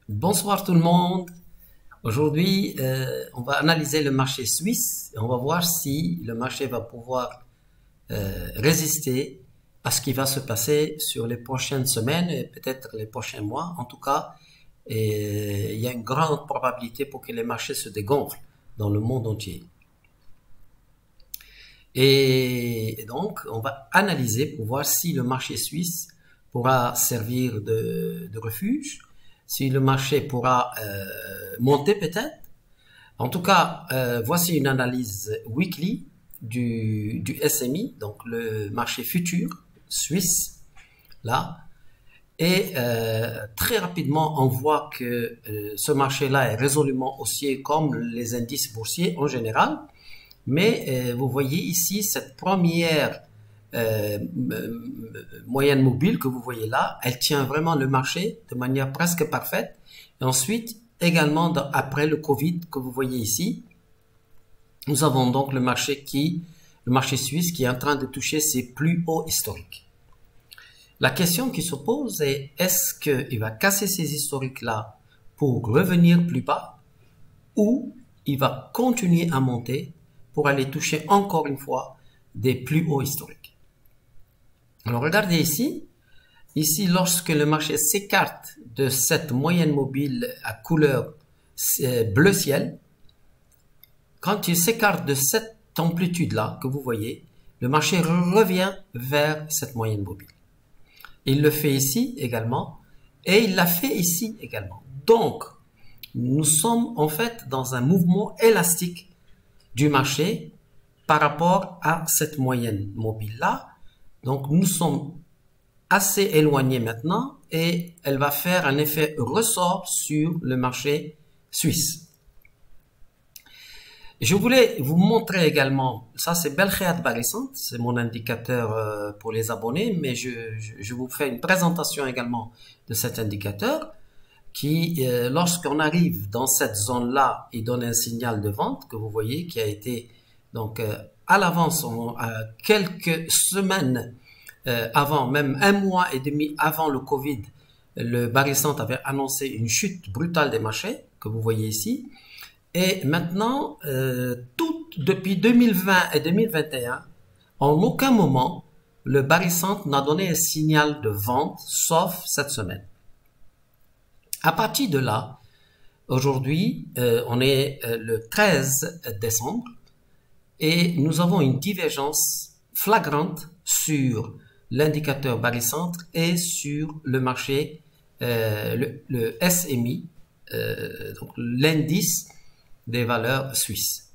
Bonsoir tout le monde. Aujourd'hui, on va analyser le marché suisse et on va voir si le marché va pouvoir résister à ce qui va se passer sur les prochaines semaines et peut-être les prochains mois. En tout cas, il y a une grande probabilité pour que les marchés se dégonflent dans le monde entier. Et donc, on va analyser pour voir si le marché suisse pourra servir de refuge, si le marché pourra monter peut-être. En tout cas, voici une analyse weekly du SMI, donc le marché futur suisse, là. Et très rapidement, on voit que ce marché-là est résolument haussier comme les indices boursiers en général. Mais vous voyez ici cette première moyenne mobile que vous voyez là, elle tient vraiment le marché de manière presque parfaite. Et ensuite, également après le Covid que vous voyez ici, nous avons donc le marché suisse qui est en train de toucher ses plus hauts historiques. La question qui se pose est, est-ce qu'il va casser ces historiques-là pour revenir plus bas ou il va continuer à monter pour aller toucher encore une fois des plus hauts historiques. Alors regardez ici, lorsque le marché s'écarte de cette moyenne mobile à couleur bleu ciel, quand il s'écarte de cette amplitude-là que vous voyez, le marché revient vers cette moyenne mobile. Il le fait ici également et il l'a fait ici également. Donc, nous sommes en fait dans un mouvement élastique du marché par rapport à cette moyenne mobile-là. Donc, nous sommes assez éloignés maintenant et elle va faire un effet ressort sur le marché suisse. Je voulais vous montrer également, ça c'est Belkheat Barisant, c'est mon indicateur pour les abonnés, mais je vous fais une présentation également de cet indicateur qui, lorsqu'on arrive dans cette zone-là, il donne un signal de vente que vous voyez qui a été donc à l'avance, quelques semaines avant, même un mois et demi avant le Covid, le Barisant avait annoncé une chute brutale des marchés que vous voyez ici. Et maintenant, depuis 2020 et 2021, en aucun moment, le Barisant n'a donné un signal de vente, sauf cette semaine. À partir de là, aujourd'hui, on est le 13 décembre et nous avons une divergence flagrante sur l'indicateur barycentre et sur le marché, le SMI, donc l'indice des valeurs suisses.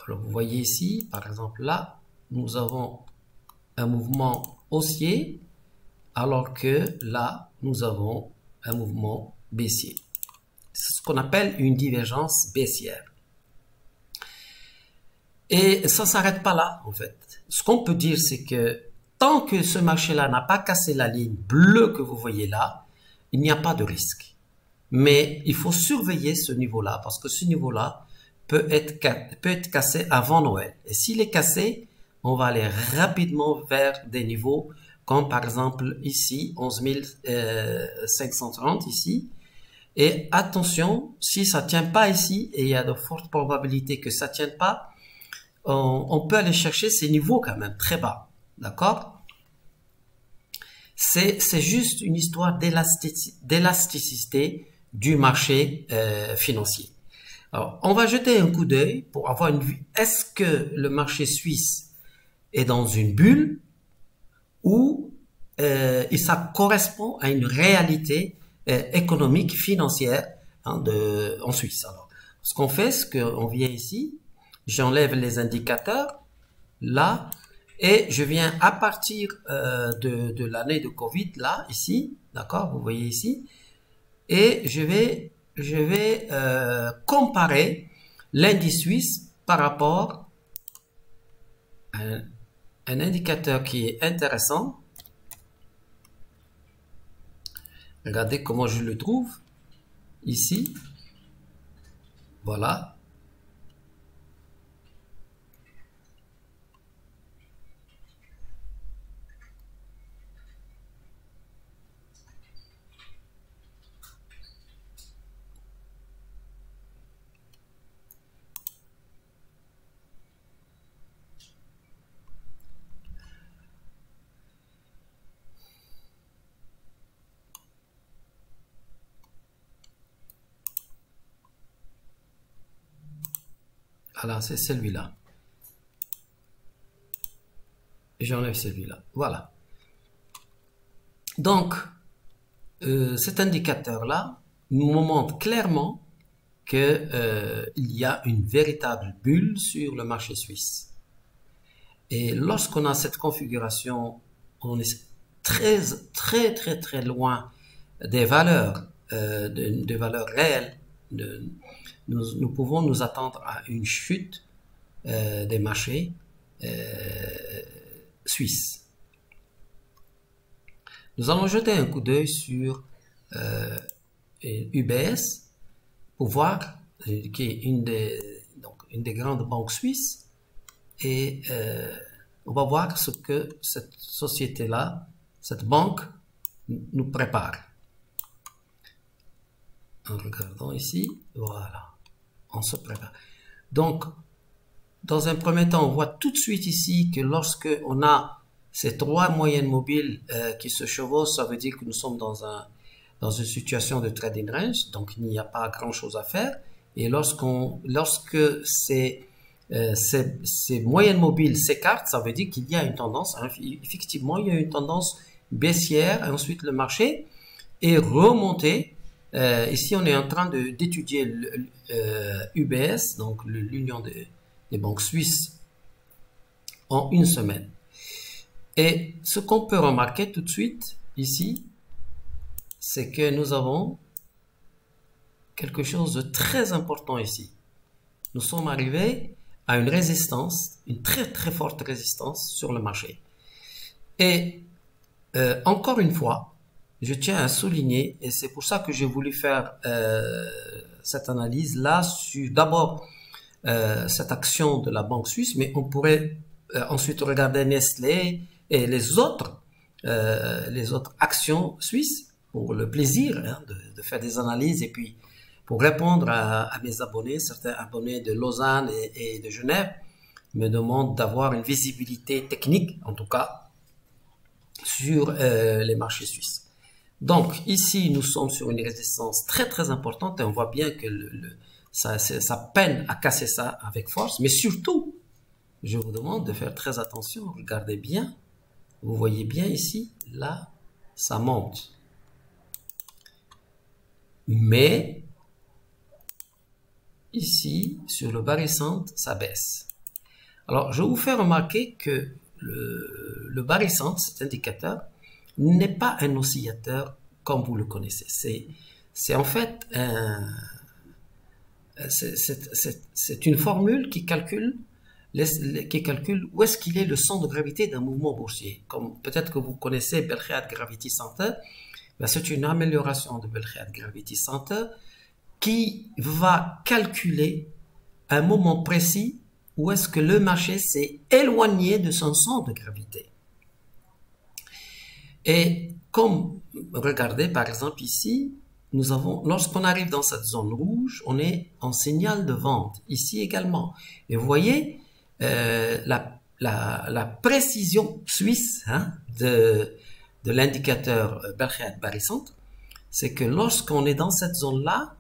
Alors vous voyez ici, par exemple là, nous avons un mouvement haussier alors que là, nous avons un mouvement baissier. C'est ce qu'on appelle une divergence baissière. Et ça ne s'arrête pas là, en fait. Ce qu'on peut dire, c'est que tant que ce marché-là n'a pas cassé la ligne bleue que vous voyez là, il n'y a pas de risque. Mais il faut surveiller ce niveau-là, parce que ce niveau-là peut être cassé avant Noël. Et s'il est cassé, on va aller rapidement vers des niveaux comme par exemple ici, 11 530 ici. Et attention, si ça ne tient pas ici, et il y a de fortes probabilités que ça ne tienne pas, on peut aller chercher ces niveaux quand même très bas. D'accord? C'est juste une histoire d'élasticité du marché financier. Alors, on va jeter un coup d'œil pour avoir une vue. Est-ce que le marché suisse est dans une bulle ou et ça correspond à une réalité économique, financière en Suisse. Alors, ce qu'on fait, c'est qu'on vient ici, j'enlève les indicateurs, là, et je viens à partir de l'année de Covid, là, ici, d'accord, vous voyez ici, et je vais comparer l'indice suisse par rapport à un indicateur qui est intéressant. Regardez comment je le trouve ici. Voilà. Voilà, c'est celui-là. J'enlève celui-là. Voilà. Donc, cet indicateur-là nous montre clairement que il y a une véritable bulle sur le marché suisse. Et lorsqu'on a cette configuration, on est très loin des valeurs, des valeurs réelles. Nous pouvons nous attendre à une chute des marchés suisses. Nous allons jeter un coup d'œil sur UBS pour voir, qui est une des grandes banques suisses, et on va voir ce que cette société-là, cette banque, nous prépare. En regardant ici, voilà, on se prépare. Donc, dans un premier temps, on voit tout de suite ici que lorsque on a ces trois moyennes mobiles qui se chevauchent, ça veut dire que nous sommes dans une situation de trading range, donc il n'y a pas grand-chose à faire. Et lorsque ces moyennes mobiles s'écartent, ça veut dire qu'il y a une tendance, effectivement, il y a une tendance baissière, et ensuite le marché est remonté. Ici, on est en train d'étudier UBS, donc l'Union des banques suisses, en une semaine. Et ce qu'on peut remarquer tout de suite ici, c'est que nous avons quelque chose de très important ici. Nous sommes arrivés à une résistance, une très forte résistance sur le marché. Et encore une fois, je tiens à souligner, et c'est pour ça que j'ai voulu faire cette analyse là sur d'abord cette action de la banque suisse, mais on pourrait ensuite regarder Nestlé et les autres actions suisses pour le plaisir de faire des analyses et puis pour répondre à mes abonnés. Certains abonnés de Lausanne et de Genève me demandent d'avoir une visibilité technique, en tout cas, sur les marchés suisses. Donc ici, nous sommes sur une résistance très importante et on voit bien que ça peine à casser ça avec force, mais surtout, je vous demande de faire très attention, regardez bien, vous voyez bien ici, là, ça monte. Mais, ici, sur le bas récent, ça baisse. Alors, je vous fais remarquer que le bas récent, cet indicateur, n'est pas un oscillateur comme vous le connaissez. C'est en fait c'est une formule qui calcule où est-ce qu'il est le centre de gravité d'un mouvement boursier. Comme peut-être que vous connaissez Belkhayat Gravity Center, ben c'est une amélioration de Belkhayat Gravity Center qui va calculer un moment précis où est-ce que le marché s'est éloigné de son centre de gravité. Et comme, regardez par exemple ici, nous avons, lorsqu'on arrive dans cette zone rouge, on est en signal de vente, ici également. Et vous voyez, la précision suisse de l'indicateur Belkhayat Barry-Centre, c'est que lorsqu'on est dans cette zone-là,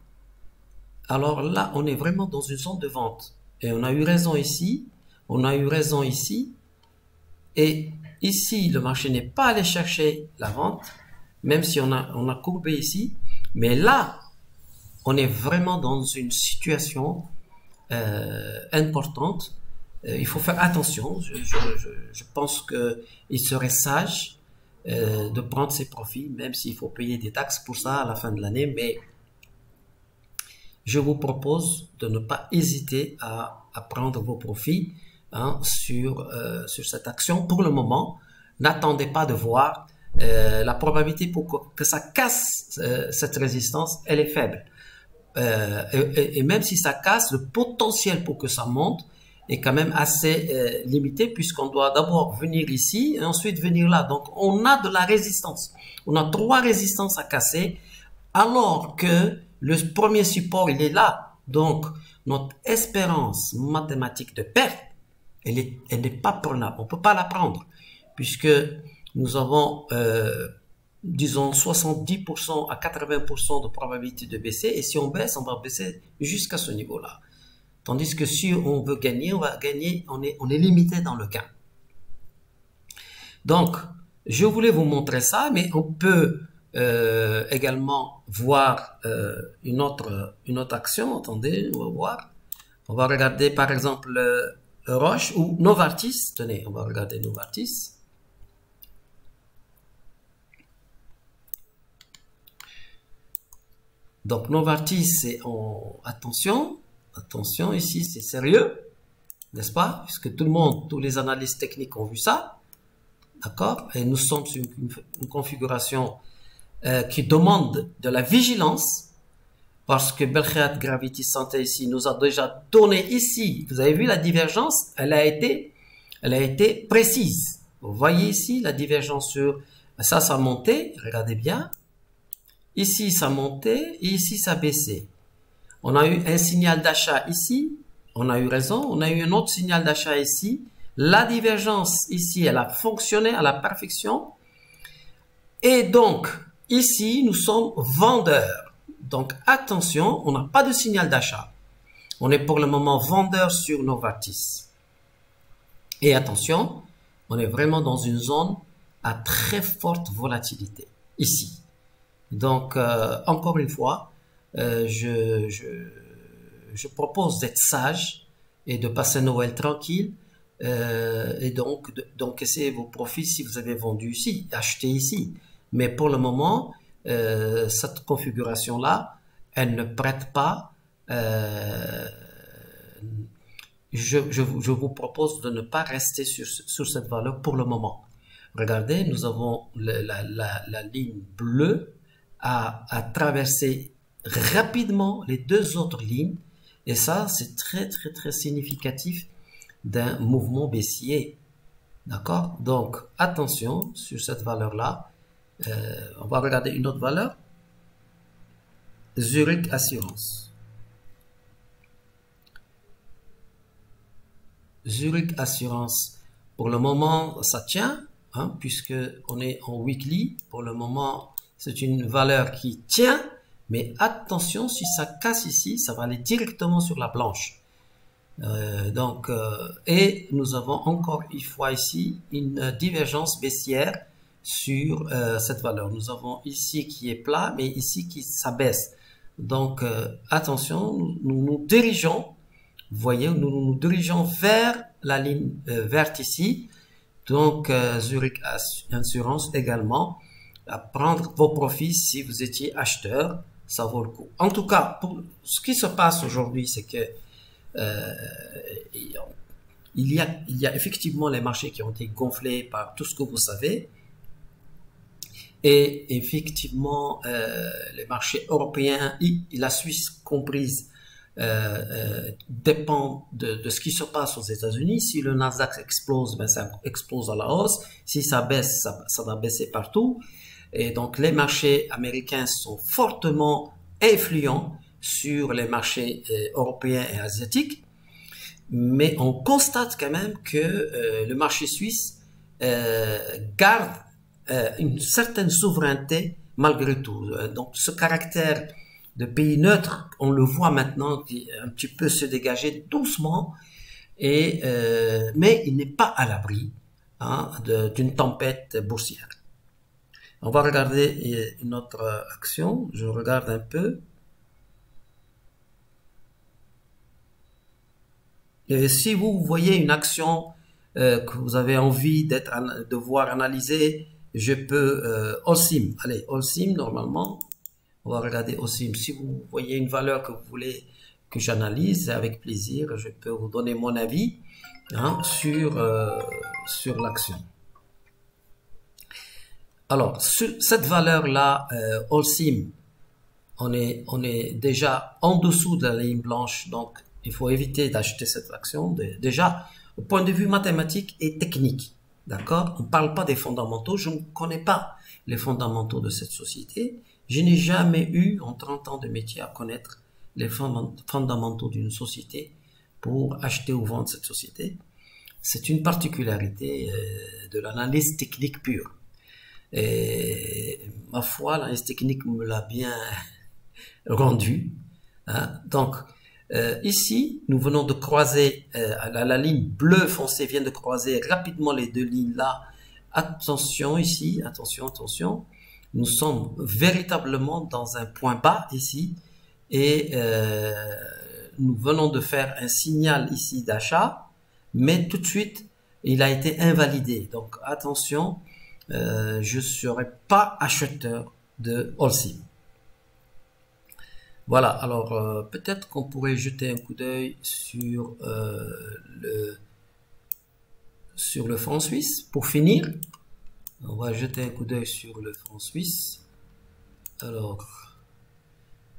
alors là, on est vraiment dans une zone de vente. Et on a eu raison ici, on a eu raison ici, et ici, le marché n'est pas allé chercher la vente, même si on a courbé ici, mais là, on est vraiment dans une situation importante. Il faut faire attention. Je pense qu'il serait sage de prendre ses profits, même s'il faut payer des taxes pour ça à la fin de l'année. Mais je vous propose de ne pas hésiter à prendre vos profits sur cette action. Pour le moment, n'attendez pas de voir. La probabilité pour que ça casse cette résistance, elle est faible. Et même si ça casse, le potentiel pour que ça monte est quand même assez limité, puisqu'on doit d'abord venir ici et ensuite venir là. Donc on a de la résistance. On a 3 résistances à casser, alors que le premier support, il est là. Donc notre espérance mathématique de perte, elle n'est pas prenable. On peut pas la prendre, puisque nous avons, disons, 70% à 80% de probabilité de baisser. Et si on baisse, on va baisser jusqu'à ce niveau-là. Tandis que si on veut gagner, on va gagner, on est limité dans le gain. Donc, je voulais vous montrer ça, mais on peut également voir une autre action. Attendez, on va voir. On va regarder par exemple Roche ou Novartis. Tenez, on va regarder Novartis. Donc Novartis, c'est en attention ici, c'est sérieux, n'est-ce pas? Puisque tout le monde, tous les analystes techniques ont vu ça, d'accord? Et nous sommes sur une configuration qui demande de la vigilance, parce que Belkhead Gravity Santé ici nous a déjà donné ici, vous avez vu la divergence, elle a été précise. Vous voyez ici la divergence sur ça a monté, regardez bien. Ici ça montait et ici ça baissait. On a eu un signal d'achat ici, on a eu raison, on a eu un autre signal d'achat ici. La divergence ici, elle a fonctionné à la perfection. Et donc, ici, nous sommes vendeurs. Donc, attention, on n'a pas de signal d'achat. On est pour le moment vendeur sur Novartis. Et attention, on est vraiment dans une zone à très forte volatilité, ici. Donc, encore une fois, je propose d'être sage et de passer Noël tranquille et donc d'encaisser vos profits si vous avez vendu ici, acheté ici. Mais pour le moment, cette configuration-là, elle ne prête pas. Je vous propose de ne pas rester sur cette valeur pour le moment. Regardez, nous avons la ligne bleue à traverser rapidement les deux autres lignes, et ça c'est très significatif d'un mouvement baissier, d'accord? Donc attention sur cette valeur là. On va regarder une autre valeur, Zurich Assurance. Zurich Assurance, pour le moment ça tient, hein, puisque on est en weekly. Pour le moment c'est une valeur qui tient. Mais attention, si ça casse ici, ça va aller directement sur la planche. Et nous avons encore une fois ici une divergence baissière sur cette valeur. Nous avons ici qui est plat, mais ici qui s'abaisse. Donc attention, nous dirigeons, vous voyez, nous dirigeons vers la ligne verte ici. Donc Zurich Assurance également, à prendre vos profits si vous étiez acheteur. Ça vaut le coup. En tout cas, pour ce qui se passe aujourd'hui, c'est que il y a effectivement les marchés qui ont été gonflés par tout ce que vous savez, et effectivement les marchés européens et la Suisse comprise dépend de ce qui se passe aux États-Unis. Si le Nasdaq explose, ben ça explose à la hausse. Si ça baisse, ça va baisser partout. Et donc, les marchés américains sont fortement influents sur les marchés européens et asiatiques. Mais on constate quand même que le marché suisse garde une certaine souveraineté malgré tout. Donc, ce caractère de pays neutre, on le voit maintenant qui un petit peu se dégager doucement, mais il n'est pas à l'abri, hein, d'une tempête boursière. On va regarder une autre action. Je regarde un peu. Et si vous voyez une action que vous avez envie de voir analysée, je peux Holcim. Allez, Holcim, normalement, on va regarder Holcim. Si vous voyez une valeur que vous voulez que j'analyse, avec plaisir, je peux vous donner mon avis, hein, sur l'action. Alors, sur cette valeur-là, Holcim, on est déjà en dessous de la ligne blanche, donc il faut éviter d'acheter cette action, déjà au point de vue mathématique et technique, d'accord? On ne parle pas des fondamentaux, je ne connais pas les fondamentaux de cette société, je n'ai jamais eu en 30 ans de métier à connaître les fondamentaux d'une société pour acheter ou vendre cette société. C'est une particularité de l'analyse technique pure. Et ma foi, l'analyse technique me l'a bien rendu, hein. Donc, Ici, nous venons de croiser, la ligne bleue foncée vient de croiser rapidement les deux lignes là. Attention ici, attention, attention. Nous sommes véritablement dans un point bas ici et nous venons de faire un signal ici d'achat, mais tout de suite, il a été invalidé. Donc attention, je ne serai pas acheteur de Holcim. Voilà, alors peut-être qu'on pourrait jeter un coup d'œil sur le franc suisse. Pour finir, on va jeter un coup d'œil sur le franc suisse. Alors,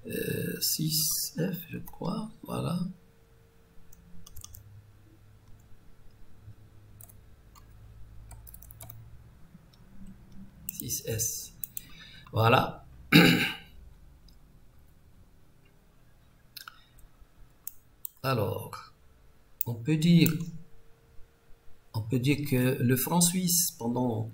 6F, je crois, voilà. S. Voilà. Alors, on peut dire que le franc suisse, pendant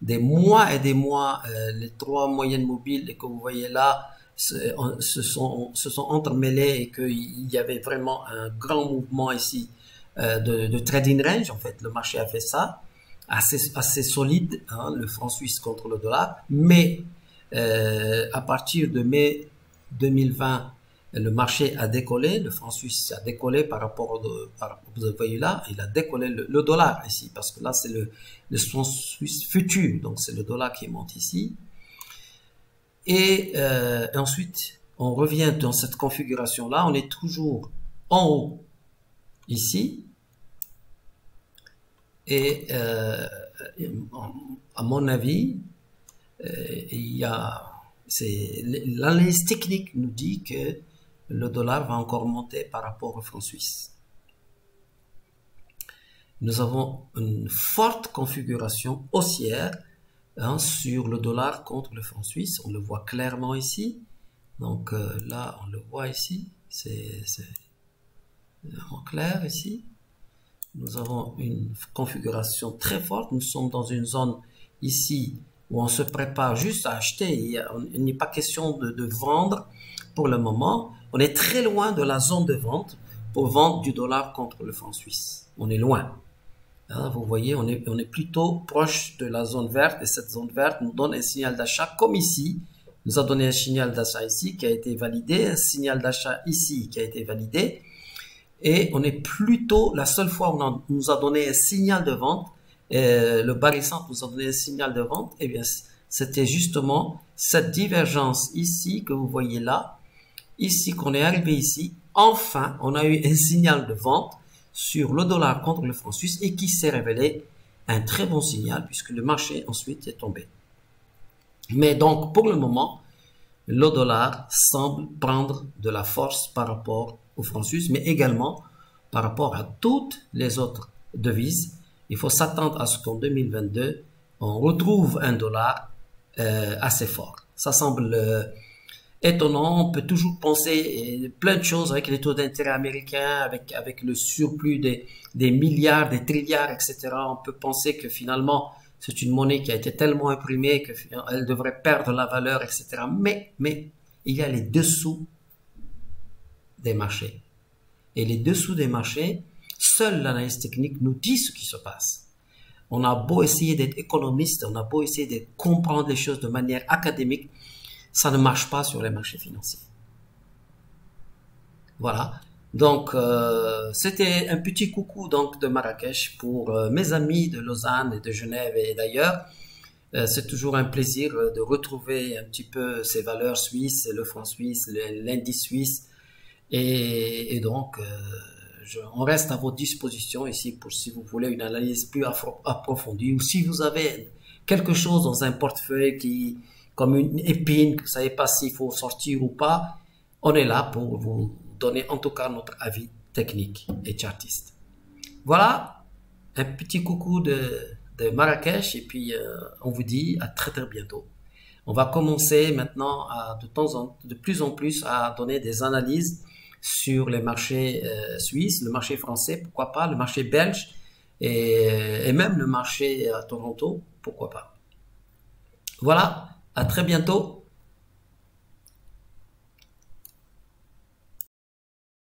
des mois et des mois, les trois moyennes mobiles que vous voyez là se sont entremêlées et qu'il y avait vraiment un grand mouvement ici de trading range. En fait, le marché a fait ça, assez solide, hein, le franc suisse contre le dollar. Mais à partir de mai 2020, le marché a décollé, le franc suisse a décollé par rapport vous voyez là, il a décollé le dollar ici, parce que là c'est le franc suisse futur, donc c'est le dollar qui monte ici. Et ensuite, on revient dans cette configuration là, on est toujours en haut ici. Et à mon avis, l'analyse technique nous dit que le dollar va encore monter par rapport au franc suisse. Nous avons une forte configuration haussière hein, sur le dollar contre le franc suisse. On le voit clairement ici. Donc là, on le voit ici. C'est vraiment clair ici. Nous avons une configuration très forte. Nous sommes dans une zone ici où on se prépare juste à acheter. Il n'est pas question de vendre pour le moment. On est très loin de la zone de vente pour vendre du dollar contre le franc suisse. On est loin. Hein, vous voyez, on est plutôt proche de la zone verte et cette zone verte nous donne un signal d'achat comme ici. Nous a donné un signal d'achat ici qui a été validé, un signal d'achat ici qui a été validé. Et on est plutôt, la seule fois où on nous a donné un signal de vente, le bas récent nous a donné un signal de vente, eh bien, c'était justement cette divergence ici que vous voyez là, ici qu'on est arrivé ici. Enfin, on a eu un signal de vente sur le dollar contre le franc suisse et qui s'est révélé un très bon signal puisque le marché ensuite est tombé. Mais donc, pour le moment, le dollar semble prendre de la force par rapport au franc suisse, mais également par rapport à toutes les autres devises. Il faut s'attendre à ce qu'en 2022, on retrouve un dollar assez fort. Ça semble étonnant. On peut toujours penser plein de choses avec les taux d'intérêt américains, avec le surplus des milliards, des trilliards, etc. On peut penser que finalement, c'est une monnaie qui a été tellement imprimée qu'elle devrait perdre la valeur, etc. Mais il y a les dessous des marchés. Et les dessous des marchés, seule l'analyse technique nous dit ce qui se passe. On a beau essayer d'être économiste, on a beau essayer de comprendre les choses de manière académique, ça ne marche pas sur les marchés financiers. Voilà. Donc, c'était un petit coucou donc de Marrakech pour mes amis de Lausanne et de Genève et d'ailleurs. C'est toujours un plaisir de retrouver un petit peu ces valeurs suisses, le franc suisse, l'indice suisse. Et donc, on reste à votre disposition ici pour si vous voulez une analyse plus approfondie ou si vous avez quelque chose dans un portefeuille comme une épine, que vous ne savez pas s'il faut sortir ou pas, on est là pour vous donner en tout cas notre avis technique et chartiste. Voilà, un petit coucou de Marrakech et puis on vous dit à très très bientôt. On va commencer maintenant de plus en plus à donner des analyses sur les marchés suisses, le marché français, pourquoi pas, le marché belge et même le marché à Toronto, pourquoi pas. Voilà, à très bientôt.